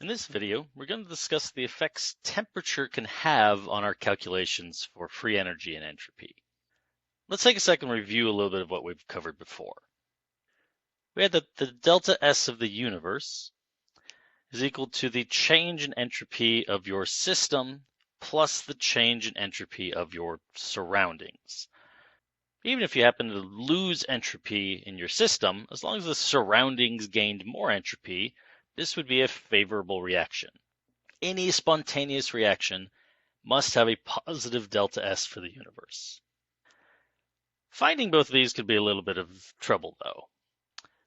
In this video, we're going to discuss the effects temperature can have on our calculations for free energy and entropy. Let's take a second and review a little bit of what we've covered before. We had that the delta S of the universe is equal to the change in entropy of your system plus the change in entropy of your surroundings. Even if you happen to lose entropy in your system, as long as the surroundings gained more entropy, this would be a favorable reaction. Any spontaneous reaction must have a positive delta S for the universe. Finding both of these could be a little bit of trouble, though.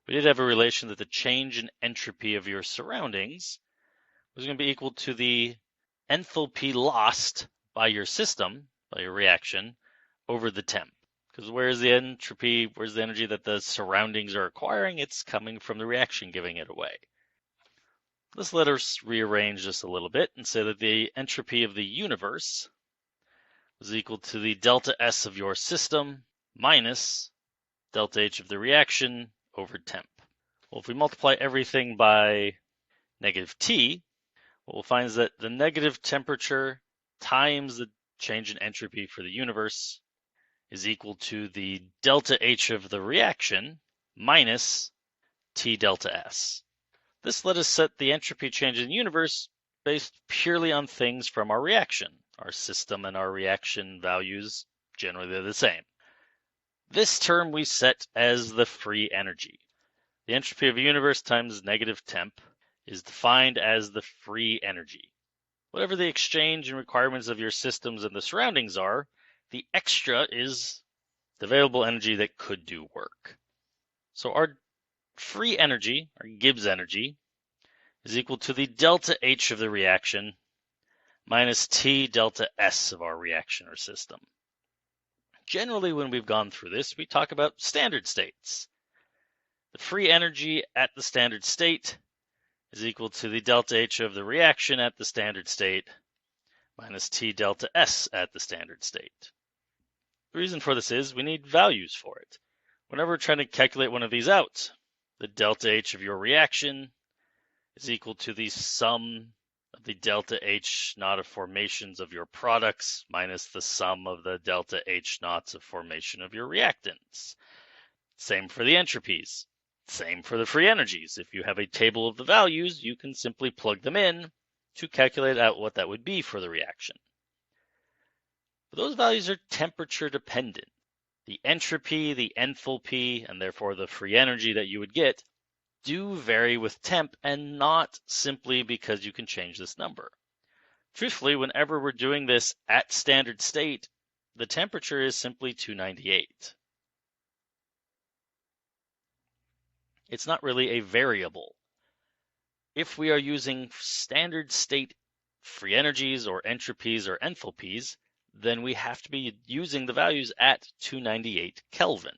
We did have a relation that the change in entropy of your surroundings was going to be equal to the enthalpy lost by your system, by your reaction, over the temp. Because where's the entropy, where's the energy that the surroundings are acquiring? It's coming from the reaction giving it away. Let's let us rearrange this a little bit and say that the entropy of the universe is equal to the delta S of your system minus delta H of the reaction over temp. Well, if we multiply everything by negative T, what we'll find is that the negative temperature times the change in entropy for the universe is equal to the delta H of the reaction minus T delta S. This let us set the entropy change in the universe based purely on things from our reaction. Our system and our reaction values, generally they're the same. This term we set as the free energy. The entropy of a universe times negative temp is defined as the free energy. Whatever the exchange and requirements of your systems and the surroundings are, the extra is the available energy that could do work. So our free energy, or Gibbs energy, is equal to the delta H of the reaction minus T delta S of our reaction or system. Generally, when we've gone through this, we talk about standard states. The free energy at the standard state is equal to the delta H of the reaction at the standard state minus T delta S at the standard state. The reason for this is we need values for it. Whenever we're trying to calculate one of these out, the delta H of your reaction is equal to the sum of the delta H naught of formations of your products minus the sum of the delta H naughts of formation of your reactants. Same for the entropies. Same for the free energies. If you have a table of the values, you can simply plug them in to calculate out what that would be for the reaction. But those values are temperature dependent. The entropy, the enthalpy, and therefore the free energy that you would get do vary with temp and not simply because you can change this number. Truthfully, whenever we're doing this at standard state, the temperature is simply 298. It's not really a variable. If we are using standard state free energies or entropies or enthalpies, then we have to be using the values at 298 Kelvin.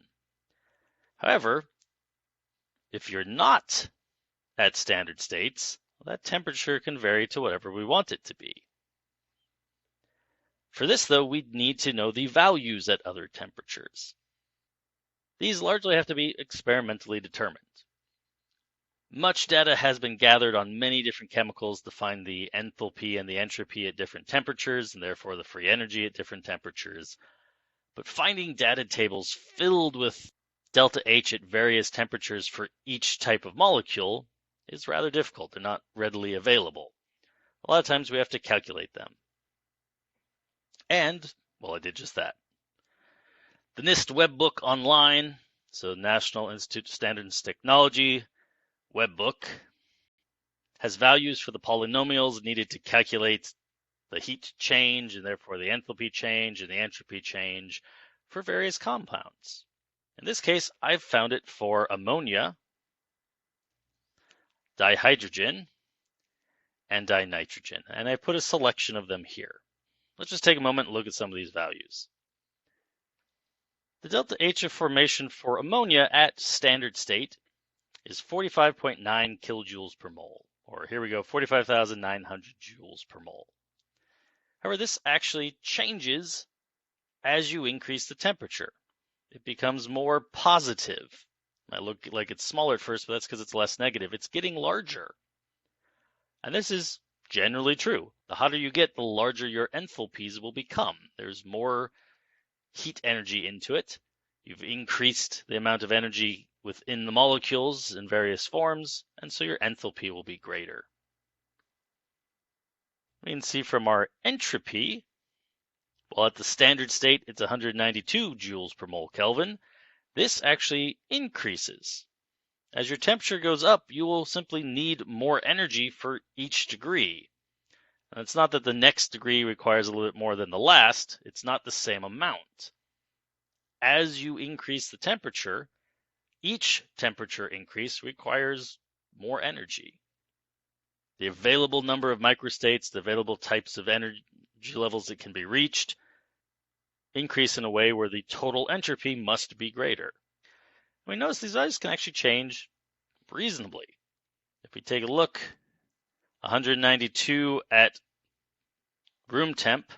However, if you're not at standard states, that temperature can vary to whatever we want it to be. For this, though, we need to know the values at other temperatures. These largely have to be experimentally determined. Much data has been gathered on many different chemicals to find the enthalpy and the entropy at different temperatures, and therefore the free energy at different temperatures. But finding data tables filled with delta H at various temperatures for each type of molecule is rather difficult. They're not readily available. A lot of times we have to calculate them. And, well, I did just that. The NIST webbook online, so National Institute of Standards and Technology webbook, has values for the polynomials needed to calculate the heat change and therefore the enthalpy change and the entropy change for various compounds. In this case, I've found it for ammonia, dihydrogen, and dinitrogen, and I put a selection of them here. Let's just take a moment and look at some of these values. The delta H of formation for ammonia at standard state is 45.9 kilojoules per mole, or here we go, 45,900 joules per mole. However, this actually changes as you increase the temperature. It becomes more positive. It might look like it's smaller at first, but that's because it's less negative. It's getting larger. And this is generally true. The hotter you get, the larger your enthalpies will become. There's more heat energy into it. You've increased the amount of energy within the molecules in various forms, and so your enthalpy will be greater. We can see from our entropy, well, at the standard state, it's 192 joules per mole Kelvin. This actually increases. As your temperature goes up, you will simply need more energy for each degree. And it's not that the next degree requires a little bit more than the last, it's not the same amount. As you increase the temperature, each temperature increase requires more energy. The available number of microstates, the available types of energy levels that can be reached, increase in a way where the total entropy must be greater. We notice these values can actually change reasonably. If we take a look, 192 at room temp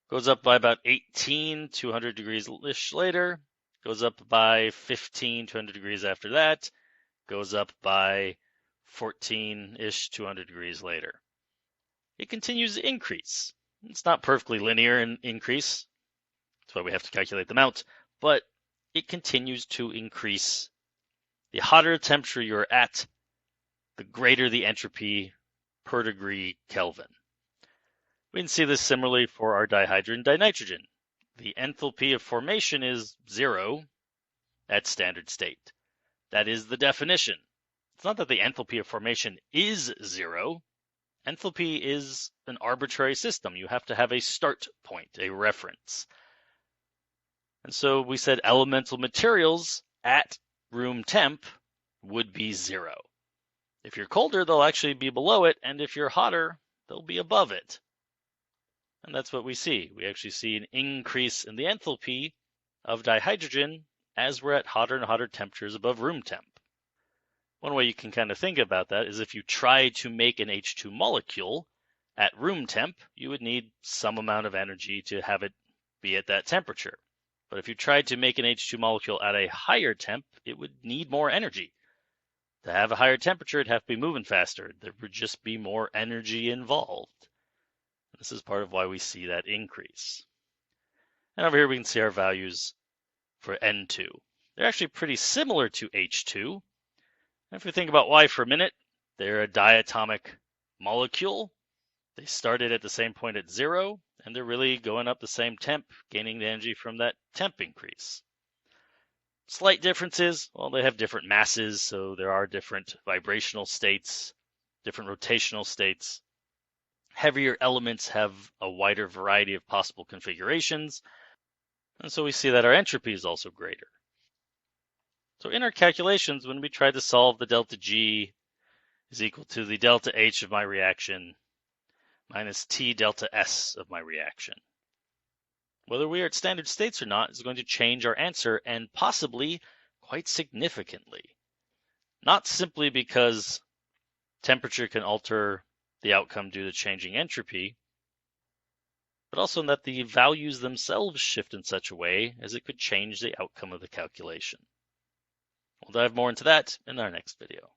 goes up by about 18 to 100 degrees-ish later, goes up by 15 to 100 degrees after that, goes up by 14-ish to 100 degrees later. It continues to increase. It's not perfectly linear in increase. That's why we have to calculate them out, but it continues to increase. The hotter the temperature you're at, the greater the entropy per degree Kelvin. We can see this similarly for our dihydrogen dinitrogen. The enthalpy of formation is 0 at standard state. That is the definition. It's not that the enthalpy of formation is 0. Enthalpy is an arbitrary system. You have to have a start point, a reference. And so we said elemental materials at room temp would be 0. If you're colder, they'll actually be below it, and if you're hotter, they'll be above it. And that's what we see. We actually see an increase in the enthalpy of dihydrogen as we're at hotter and hotter temperatures above room temp. One way you can kind of think about that is if you try to make an H2 molecule at room temp, you would need some amount of energy to have it be at that temperature. But if you tried to make an H2 molecule at a higher temp, it would need more energy. To have a higher temperature, it'd have to be moving faster. There would just be more energy involved. This is part of why we see that increase. And over here we can see our values for N2. They're actually pretty similar to H2. And if we think about why for a minute, they're a diatomic molecule. They started at the same point at 0, and they're really going up the same temp, gaining the energy from that temp increase. Slight differences, well, they have different masses, so there are different vibrational states, different rotational states. Heavier elements have a wider variety of possible configurations, and so we see that our entropy is also greater. So in our calculations, when we try to solve the delta G is equal to the delta H of my reaction minus T delta S of my reaction. Whether we are at standard states or not is going to change our answer, and possibly quite significantly. Not simply because temperature can alter the outcome due to changing entropy, but also in that the values themselves shift in such a way as it could change the outcome of the calculation. We'll dive more into that in our next video.